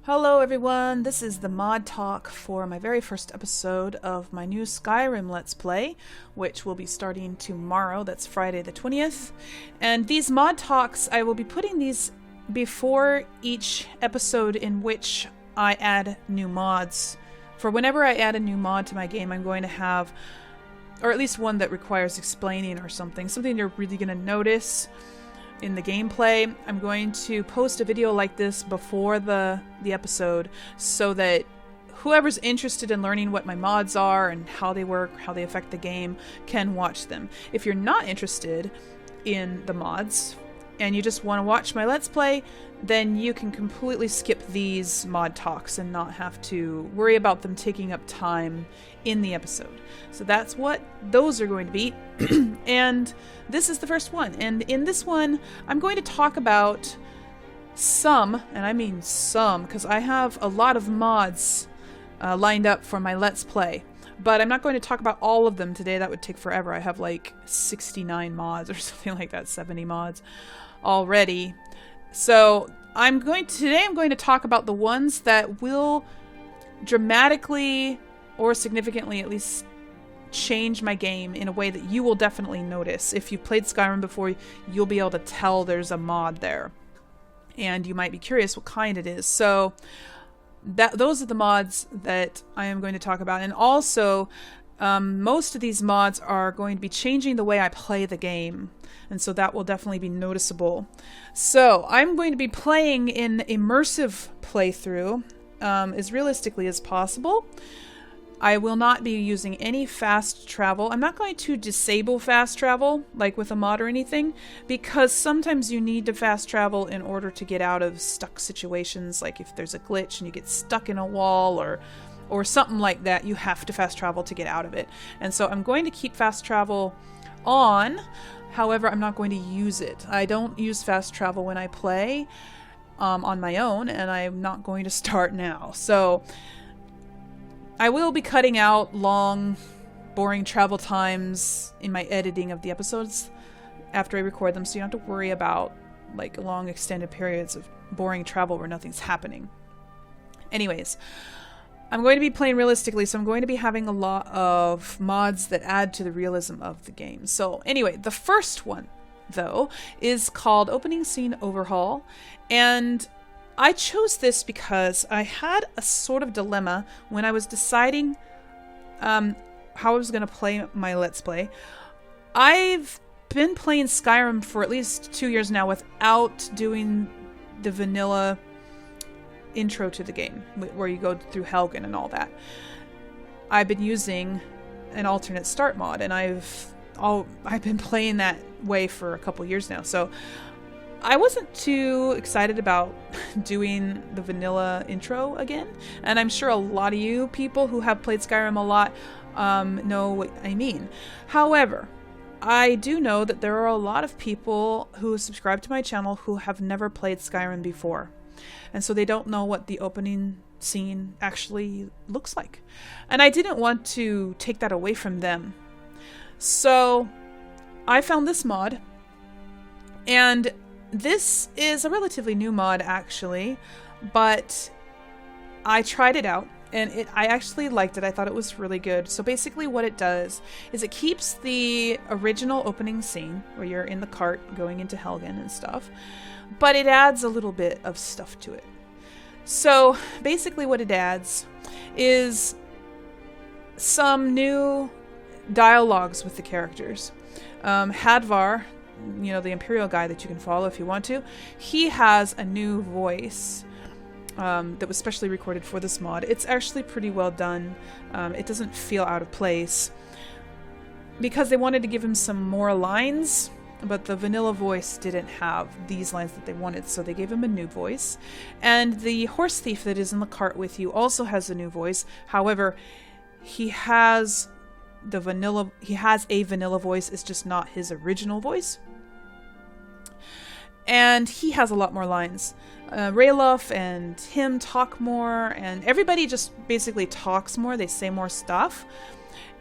Hello everyone, this is the mod talk for my very first episode of my new Skyrim Let's Play, which will be starting tomorrow. That's Friday the 20th. And these mod talks, I will be putting these before each episode in which I add new mods. For whenever I add a new mod to my game, I'm going to have, or at least one that requires explaining or something you're really going to notice in the gameplay. I'm going to post a video like this before the episode so that whoever's interested in learning what my mods are and how they work, how they affect the game, can watch them. If you're not interested in the mods and you just want to watch my Let's Play, then you can completely skip these mod talks and not have to worry about them taking up time in the episode. So that's what those are going to be. And this is the first one. And in this one, I'm going to talk about some, and I mean some, because I have a lot of mods lined up for my Let's Play. But I'm not going to talk about all of them today. That would take forever. I have like 69 mods or something like that, 70 mods already. So today I'm going to talk about the ones that will dramatically or significantly at least change my game in a way that you will definitely notice. If you've played Skyrim before, you'll be able to tell there's a mod there. And you might be curious what kind it is. So those are the mods that I am going to talk about. And also, most of these mods are going to be changing the way I play the game. And so that will definitely be noticeable. So I'm going to be playing in immersive playthrough as realistically as possible. I will not be using any fast travel. I'm not going to disable fast travel, like with a mod or anything, because sometimes you need to fast travel in order to get out of stuck situations, like if there's a glitch and you get stuck in a wall or something like that, you have to fast travel to get out of it. And so I'm going to keep fast travel on. However, I'm not going to use it. I don't use fast travel when I play on my own, and I'm not going to start now. So I will be cutting out long, boring travel times in my editing of the episodes after I record them, so you don't have to worry about like long extended periods of boring travel where nothing's happening. Anyways, I'm going to be playing realistically, so I'm going to be having a lot of mods that add to the realism of the game. So anyway, the first one, though, is called Opening Scene Overhaul, and I chose this because I had a sort of dilemma when I was deciding how I was going to play my Let's Play. I've been playing Skyrim for at least 2 years now without doing the vanilla intro to the game, where you go through Helgen and all that. I've been using an alternate start mod, and I've been playing that way for a couple years now, so I wasn't too excited about doing the vanilla intro again, and I'm sure a lot of you people who have played Skyrim a lot know what I mean. However, I do know that there are a lot of people who subscribe to my channel who have never played Skyrim before, and so they don't know what the opening scene actually looks like. And I didn't want to take that away from them. So I found this mod, and this is a relatively new mod actually, but I tried it out and I actually liked it. I thought it was really good. So basically what it does is it keeps the original opening scene where you're in the cart going into Helgen and stuff, but it adds a little bit of stuff to it. So basically what it adds is some new dialogues with the characters. Hadvar, you know, the Imperial guy that you can follow if you want to, he has a new voice that was specially recorded for this mod. It's actually pretty well done. It doesn't feel out of place because they wanted to give him some more lines, but the vanilla voice didn't have these lines that they wanted, so they gave him a new voice. And the horse thief that is in the cart with you also has a new voice. However, he has a vanilla voice. It's just not his original voice. And he has a lot more lines. Ralof and him talk more, and everybody just basically talks more. They say more stuff.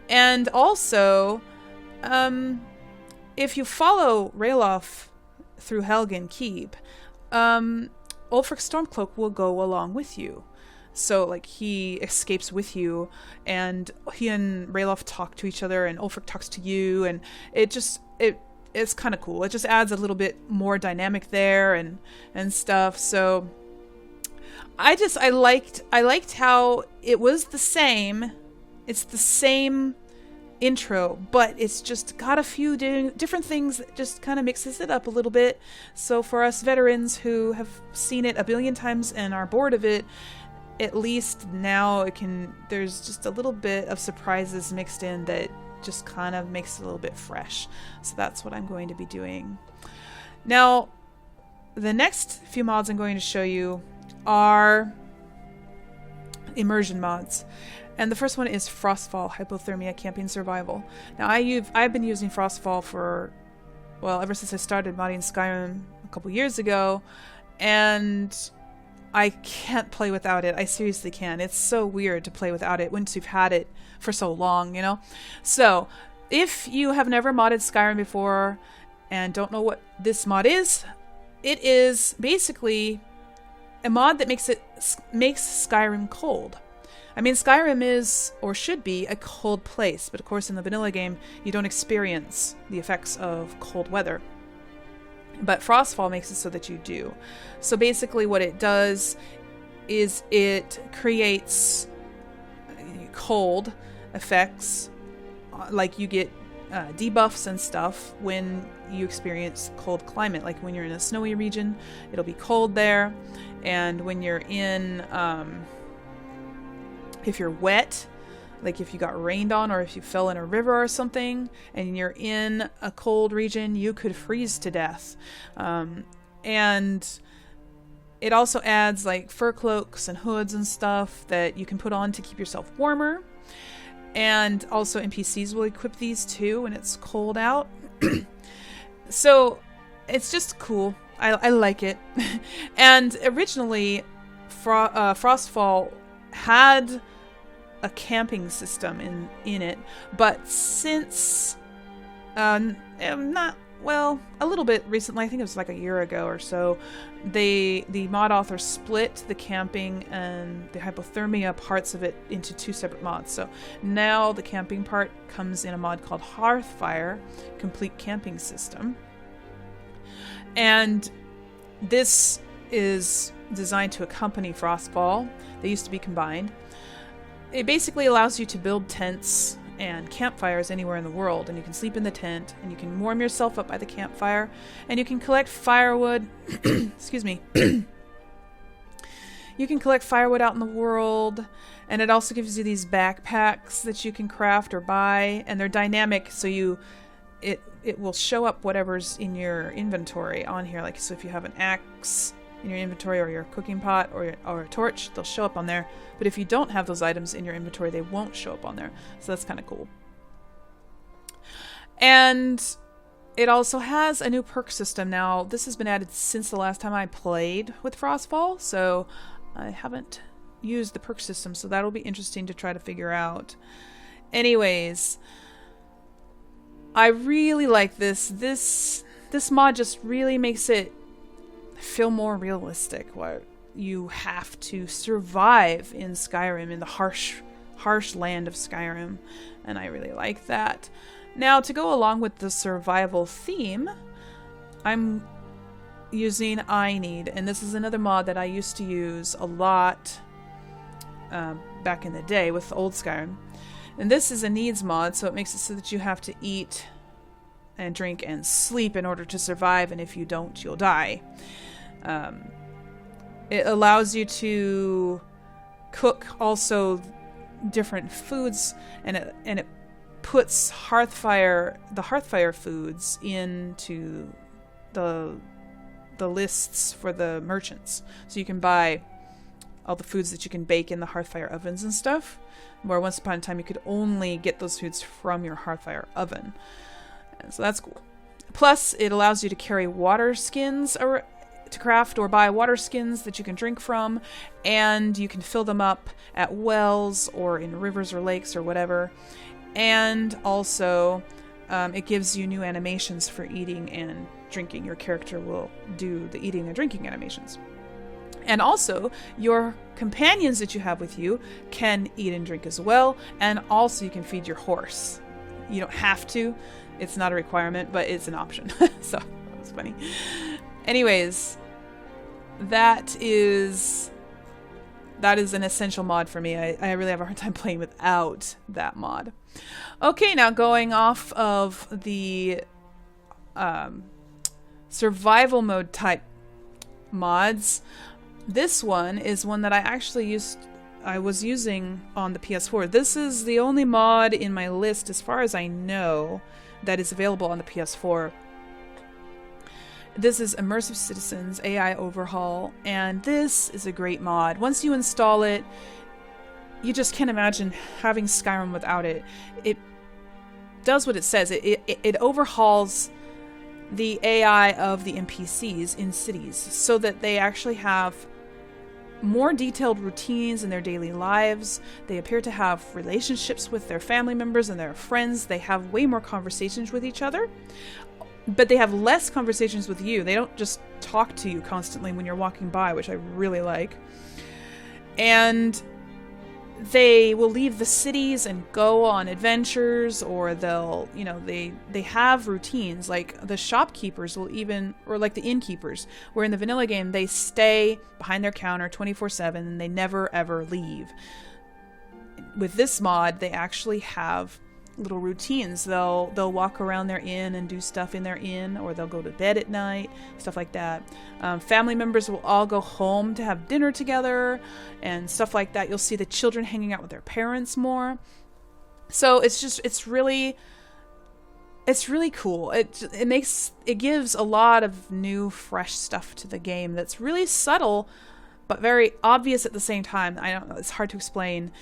And also, if you follow Ralof through Helgen Keep, Ulfric Stormcloak will go along with you. So, like, he escapes with you, and he and Ralof talk to each other, and Ulfric talks to you, and it's kind of cool. It just adds a little bit more dynamic there and stuff. So I liked how it was the same. It's the same intro, but it's just got a few different things that just kind of mixes it up a little bit. So for us veterans who have seen it a billion times and are bored of it, at least now there's just a little bit of surprises mixed in that just kind of makes it a little bit fresh. So that's what I'm going to be doing. Now, the next few mods I'm going to show you are immersion mods. And the first one is Frostfall, Hypothermia Camping Survival. Now, I've been using Frostfall ever since I started modding Skyrim a couple years ago, and I can't play without it. I seriously can. It's so weird to play without it once you've had it for so long, you know? So, if you have never modded Skyrim before and don't know what this mod is, it is basically a mod that makes Skyrim cold. I mean, Skyrim is, or should be, a cold place, but of course in the vanilla game, you don't experience the effects of cold weather. But Frostfall makes it so that you do. So basically what it does is it creates cold effects, like you get debuffs and stuff when you experience cold climate. Like when you're in a snowy region, it'll be cold there. And when you're in, if you're wet, like if you got rained on or if you fell in a river or something and you're in a cold region, you could freeze to death. And it also adds like fur cloaks and hoods and stuff that you can put on to keep yourself warmer. And also NPCs will equip these too when it's cold out. So it's just cool. I like it. And originally Frostfall had a camping system in it, but since a little bit recently, I think it was like a year ago or so, the mod author split the camping and the hypothermia parts of it into two separate mods. So now the camping part comes in a mod called Hearthfire, Complete Camping System. And this is designed to accompany Frostfall. They used to be combined. It basically allows you to build tents and campfires anywhere in the world, and you can sleep in the tent, and you can warm yourself up by the campfire, and you can collect firewood. Excuse me. You can collect firewood out in the world, and it also gives you these backpacks that you can craft or buy, and they're dynamic, so it will show up whatever's in your inventory on here. Like, so if you have an axe in your inventory, or your cooking pot, or a torch, they'll show up on there. But if you don't have those items in your inventory, they won't show up on there. So that's kind of cool. And it also has a new perk system. Now, this has been added since the last time I played with Frostfall, so I haven't used the perk system, so that'll be interesting to try to figure out. Anyways, I really like this. This mod just really makes it feel more realistic, where you have to survive in Skyrim, in the harsh land of Skyrim, and I really like that. Now, to go along with the survival theme, I'm using I Need, and this is another mod that I used to use a lot back in the day with the old Skyrim. And this is a needs mod, so it makes it so that you have to eat and drink and sleep in order to survive, and if you don't, you'll die. It allows you to cook also different foods, and it puts the Hearthfire foods into the lists for the merchants. So you can buy all the foods that you can bake in the Hearthfire ovens and stuff, where once upon a time you could only get those foods from your Hearthfire oven. And so that's cool. Plus, it allows you to carry water skins to craft, or buy water skins that you can drink from, and you can fill them up at wells or in rivers or lakes or whatever. And also it gives you new animations for eating and drinking. Your character will do the eating and drinking animations. And also, your companions that you have with you can eat and drink as well. And also, you can feed your horse. You don't have to. It's not a requirement, but it's an option. So, that was funny. Anyways, that is an essential mod for me. I really have a hard time playing without that mod. Okay, now going off of the survival mode type mods, this one is one that I was using on the PS4. This is the only mod in my list, as far as I know, that is available on the PS4. This is Immersive Citizens AI Overhaul, and this is a great mod. Once you install it, you just can't imagine having Skyrim without it. It does what it says. It overhauls the AI of the NPCs in cities so that they actually have more detailed routines in their daily lives. They appear to have relationships with their family members and their friends. They have way more conversations with each other, but they have less conversations with you. They don't just talk to you constantly when you're walking by, which I really like. And they will leave the cities and go on adventures, or they'll, they have routines. Like the shopkeepers will even, or like the innkeepers, where in the vanilla game, they stay behind their counter 24/7 and they never ever leave. With this mod, they actually have little routines. They'll walk around their inn and do stuff in their inn, or they'll go to bed at night, stuff like that. Family members will all go home to have dinner together and stuff like that. You'll see the children hanging out with their parents more. So it's really cool. It gives a lot of new, fresh stuff to the game that's really subtle but very obvious at the same time. I don't know, it's hard to explain,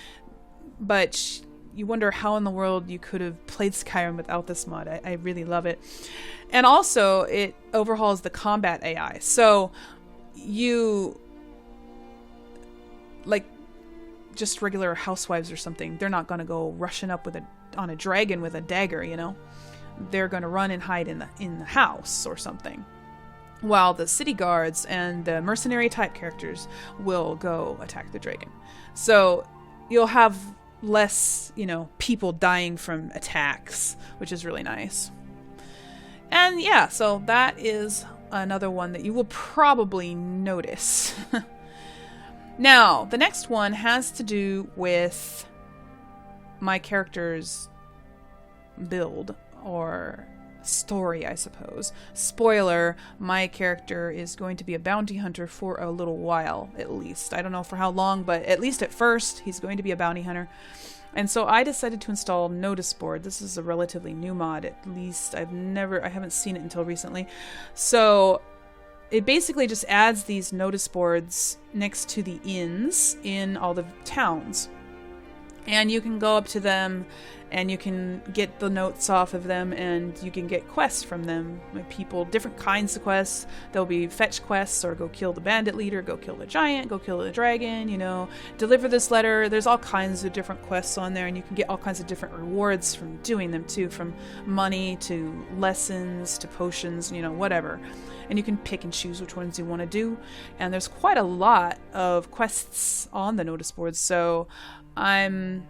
but you wonder how in the world you could have played Skyrim without this mod. I really love it. And also, it overhauls the combat AI. So, you, like, just regular housewives or something, they're not going to go rushing up on a dragon with a dagger, They're going to run and hide in the house or something. While the city guards and the mercenary type characters will go attack the dragon. So, you'll have less, people dying from attacks, which is really nice. And yeah, so that is another one that you will probably notice. Now, the next one has to do with my character's build, or story, I suppose. Spoiler, my character is going to be a bounty hunter for a little while, at least. I don't know for how long, but at least at first, he's going to be a bounty hunter. And so I decided to install Notice Board. This is a relatively new mod, at least. I haven't seen it until recently. So it basically just adds these notice boards next to the inns in all the towns. And you can go up to them and you can get the notes off of them, and you can get quests from them. Like people, different kinds of quests. There'll be fetch quests, or go kill the bandit leader, go kill the giant, go kill the dragon, deliver this letter. There's all kinds of different quests on there, and you can get all kinds of different rewards from doing them too, from money to lessons to potions, whatever. And you can pick and choose which ones you want to do. And there's quite a lot of quests on the notice boards, so I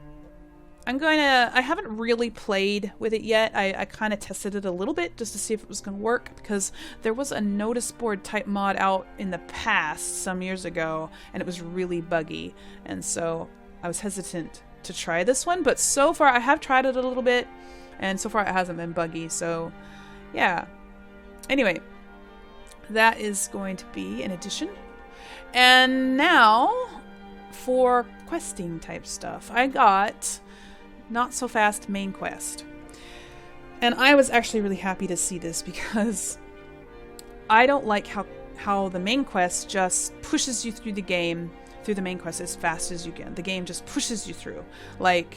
haven't really played with it yet. I kind of tested it a little bit just to see if it was going to work, because there was a notice board type mod out in the past some years ago, and it was really buggy. And so I was hesitant to try this one, but so far I have tried it a little bit, and so far it hasn't been buggy. So yeah. Anyway, that is going to be an addition. And now for questing type stuff, I got Not So Fast main quest. And I was actually really happy to see this, because I don't like how the main quest just pushes you through the main quest as fast as you can. The game just pushes you through. Like,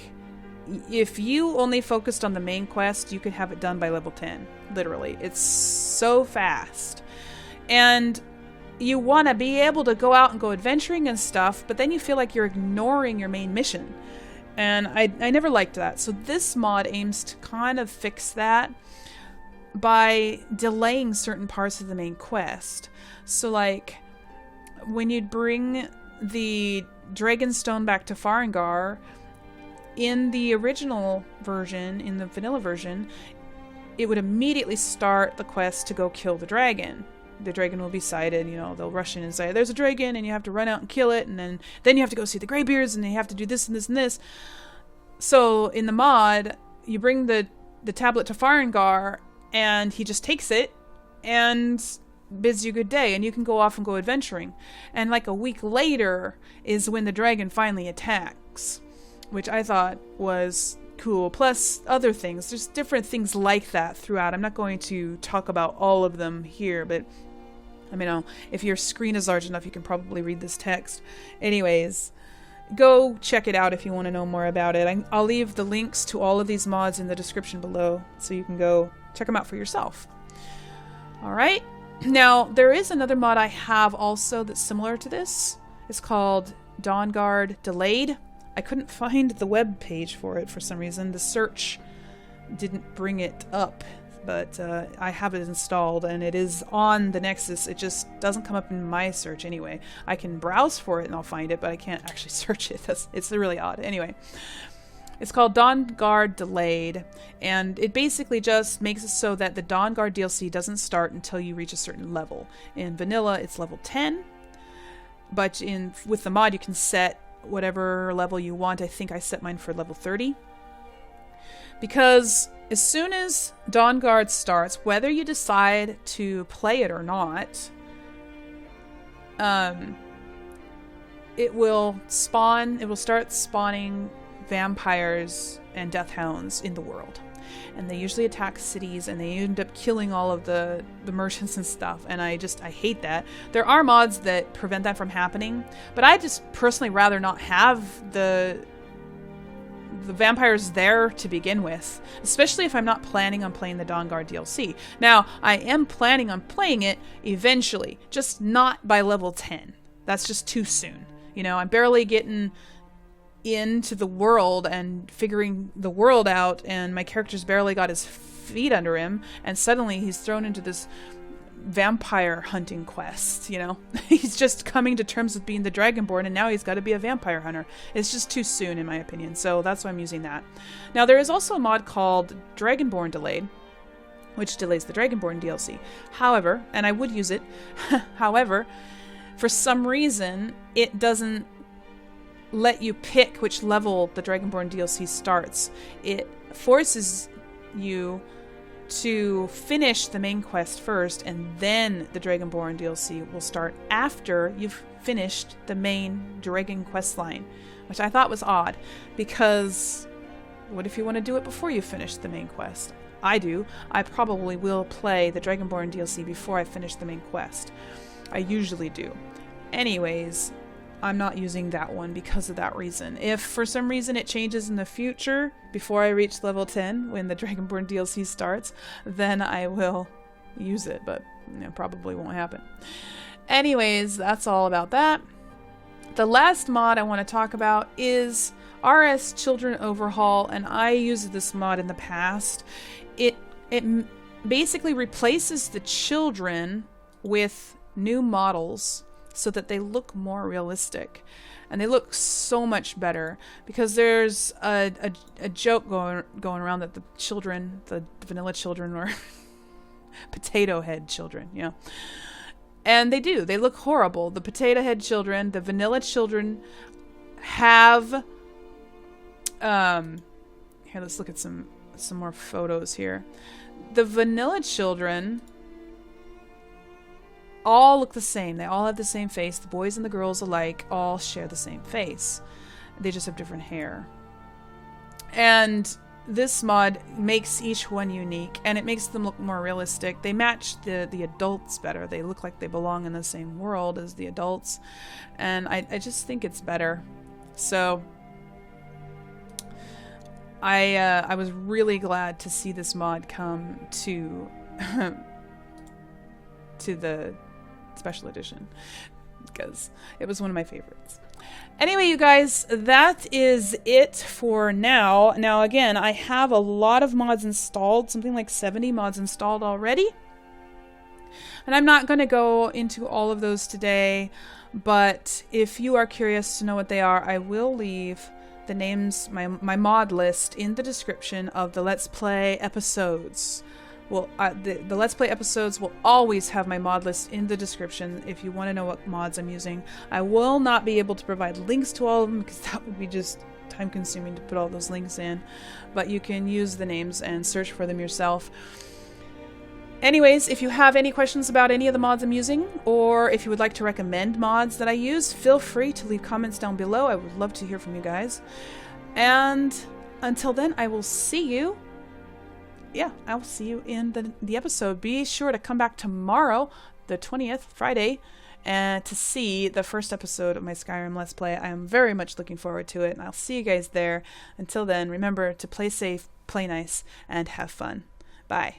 if you only focused on the main quest, you could have it done by level 10. Literally. It's so fast. And you want to be able to go out and go adventuring and stuff, but then you feel like you're ignoring your main mission. And I never liked that. So this mod aims to kind of fix that by delaying certain parts of the main quest. So like, when you'd bring the Dragonstone back to Farengar, in the original version, in the vanilla version, it would immediately start the quest to go kill the dragon. The dragon will be sighted, you know, they'll rush in and say, there's a dragon, and you have to run out and kill it, and then you have to go see the Greybeards, and you have to do this and this and this. So in the mod, you bring the tablet to Farengar, and he just takes it and bids you good day, and you can go off and go adventuring. And like a week later is when the dragon finally attacks, which I thought was cool. Plus other things. There's different things like that throughout. I'm not going to talk about all of them here, but I mean, if your screen is large enough, you can probably read this text. Anyways, go check it out if you want to know more about it. I'll leave the links to all of these mods in the description below, so you can go check them out for yourself. Alright, now there is another mod I have also that's similar to this. It's called Dawnguard Delayed. I couldn't find the web page for it for some reason. The search didn't bring it up, but I have it installed and it is on the Nexus. It just doesn't come up in my search anyway. I can browse for it and I'll find it, but I can't actually search it. It's really odd. Anyway, it's called Dawnguard Delayed, and it basically just makes it so that the Dawnguard DLC doesn't start until you reach a certain level. In vanilla, it's level 10, but with the mod, you can set whatever level you want. I think I set mine for level 30. Because as soon as Dawnguard starts, whether you decide to play it or not, it will start spawning vampires and deathhounds in the world. And they usually attack cities, and they end up killing all of the merchants and stuff, and I hate that. There are mods that prevent that from happening, but I just personally rather not have the vampires there to begin with, especially if I'm not planning on playing the Dawnguard DLC. Now, I am planning on playing it eventually, just not by level 10. That's just too soon. You know, I'm barely getting into the world and figuring the world out, and my character's barely got his feet under him, and suddenly he's thrown into this vampire hunting quest, you know? He's just coming to terms with being the Dragonborn, and now he's got to be a vampire hunter. It's just too soon, in my opinion, so that's why I'm using that. Now, there is also a mod called Dragonborn Delayed, which delays the Dragonborn DLC. However, and I would use it, however, for some reason, it doesn't let you pick which level the Dragonborn DLC starts. It forces you to finish the main quest first, and then the Dragonborn DLC will start after you've finished the main Dragon quest line, which I thought was odd, because what if you want to do it before you finish the main quest? I do. I probably will play the Dragonborn DLC before I finish the main quest. I usually do. Anyways, I'm not using that one because of that reason. If for some reason it changes in the future, before I reach level 10, when the Dragonborn DLC starts, then I will use it, but probably won't happen. Anyways, that's all about that. The last mod I want to talk about is RS Children Overhaul, and I used this mod in the past. It basically replaces the children with new models so that they look more realistic, and they look so much better, because there's a joke going around that the children, the vanilla children, are potato head children, you know, and they look horrible. The potato head children, the vanilla children have here, let's look at some more photos here. The vanilla children all look the same. They all have the same face. The boys and the girls alike all share the same face. They just have different hair. And this mod makes each one unique, and it makes them look more realistic. They match the adults better. They look like they belong in the same world as the adults, and I just think it's better. So I was really glad to see this mod come to the special edition, because it was one of my favorites. Anyway, you guys, that is it for now. Now, again, I have a lot of mods installed, something like 70 mods installed already. And I'm not going to go into all of those today. But if you are curious to know what they are, I will leave the names, my mod list, in the description of the Let's Play episodes. Well, the Let's Play episodes will always have my mod list in the description if you want to know what mods I'm using. I will not be able to provide links to all of them because that would be just time consuming to put all those links in, but you can use the names and search for them yourself. Anyways, if you have any questions about any of the mods I'm using, or if you would like to recommend mods that I use, feel free to leave comments down below. I would love to hear from you guys. And until then, I will see you. Yeah, I will see you in the episode. Be sure to come back tomorrow, the 20th, Friday, and to see the first episode of my Skyrim Let's Play. I am very much looking forward to it, and I'll see you guys there. Until then, remember to play safe, play nice, and have fun. Bye.